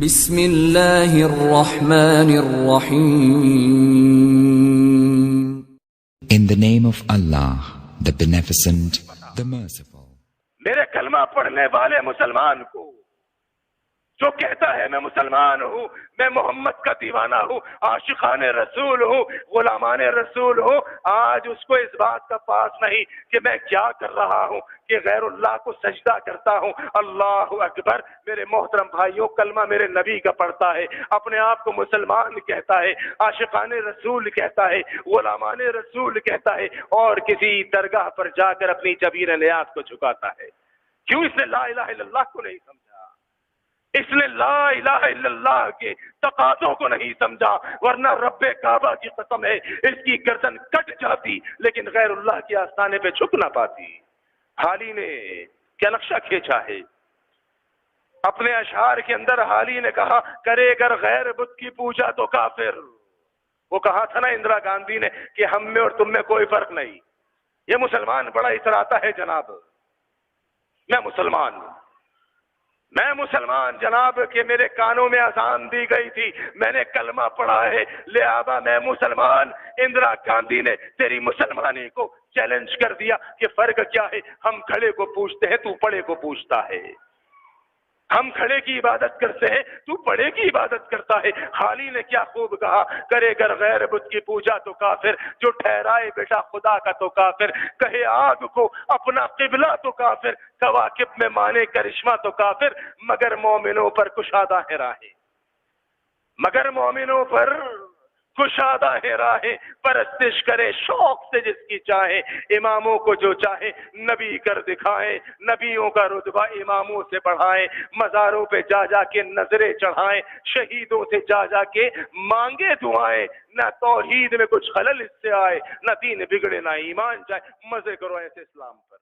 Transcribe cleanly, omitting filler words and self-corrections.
بسم اللہ الرحمن الرحیم. In the name of Allah, the Beneficent, the Merciful. میرے کلمہ پڑھنے والے مسلمان کو جو کہتا ہے میں مسلمان ہوں، میں محمد کا دیوانہ ہوں، عاشقان رسول ہوں، غلامان رسول ہوں، آج اس کو اس بات کا پاس نہیں کہ میں کیا کر رہا ہوں، کہ غیر اللہ کو سجدہ کرتا ہوں. اللہ اکبر. میرے محترم بھائیوں، کلمہ میرے نبی کا پڑھتا ہے، اپنے آپ کو مسلمان کہتا ہے، عاشقان رسول کہتا ہے، غلامان رسول کہتا ہے، اور کسی درگاہ پر جا کر اپنی جبین نیاز کو جھکاتا ہے. کیوں؟ اس نے لا الہ الا اللہ کو نہیں سمجھا، اس نے لا الہ الا اللہ کے تقاضوں کو نہیں سمجھا، ورنہ رب کعبہ کی قسم ہے اس کی گردن کٹ جاتی لیکن غیر اللہ کے آستانے پہ جھک نہ پاتی. حالی نے کیا نقشہ کھینچا ہے اپنے اشعار کے اندر. حالی نے کہا کرے گر غیر بت کی پوجا تو کافر. وہ کہا تھا نا اندرا گاندھی نے کہ ہم میں اور تم میں کوئی فرق نہیں. یہ مسلمان بڑا اتراتا ہے جناب، میں مسلمان جناب، کہ میرے کانوں میں اذان دی گئی تھی، میں نے کلمہ پڑھا ہے، لہذا میں مسلمان. اندرا گاندھی نے تیری مسلمانی کو چیلنج کر دیا کہ فرق کیا ہے. ہم کھڑے کو پوچھتے ہیں، تو پڑے کو پوچھتا ہے. ہم کھڑے کی عبادت کرتے ہیں، تو پڑے کی عبادت کرتا ہے. حالی نے کیا خوب کہا، کرے گر غیر بت کی پوجا تو کافر، جو ٹھہرائے بیٹا خدا کا تو کافر، کہے آگ کو اپنا قبلہ تو کافر، کواکب میں مانے کرشمہ تو کافر. مگر مومنوں پر کشادہ ہے راہیں، مگر مومنوں پر کشادہ ہے راہیں، پرستش کرے شوق سے جس کی چاہے، اماموں کو جو چاہے نبی کر دکھائیں، نبیوں کا رتبہ اماموں سے بڑھائیں، مزاروں پہ جا جا کے نظریں چڑھائیں، شہیدوں سے جا جا کے مانگے دعائیں. نہ توحید میں کچھ خلل اس سے آئے، نہ دین بگڑے نہ ایمان جائے. مزے کرو ایسے اسلام پر.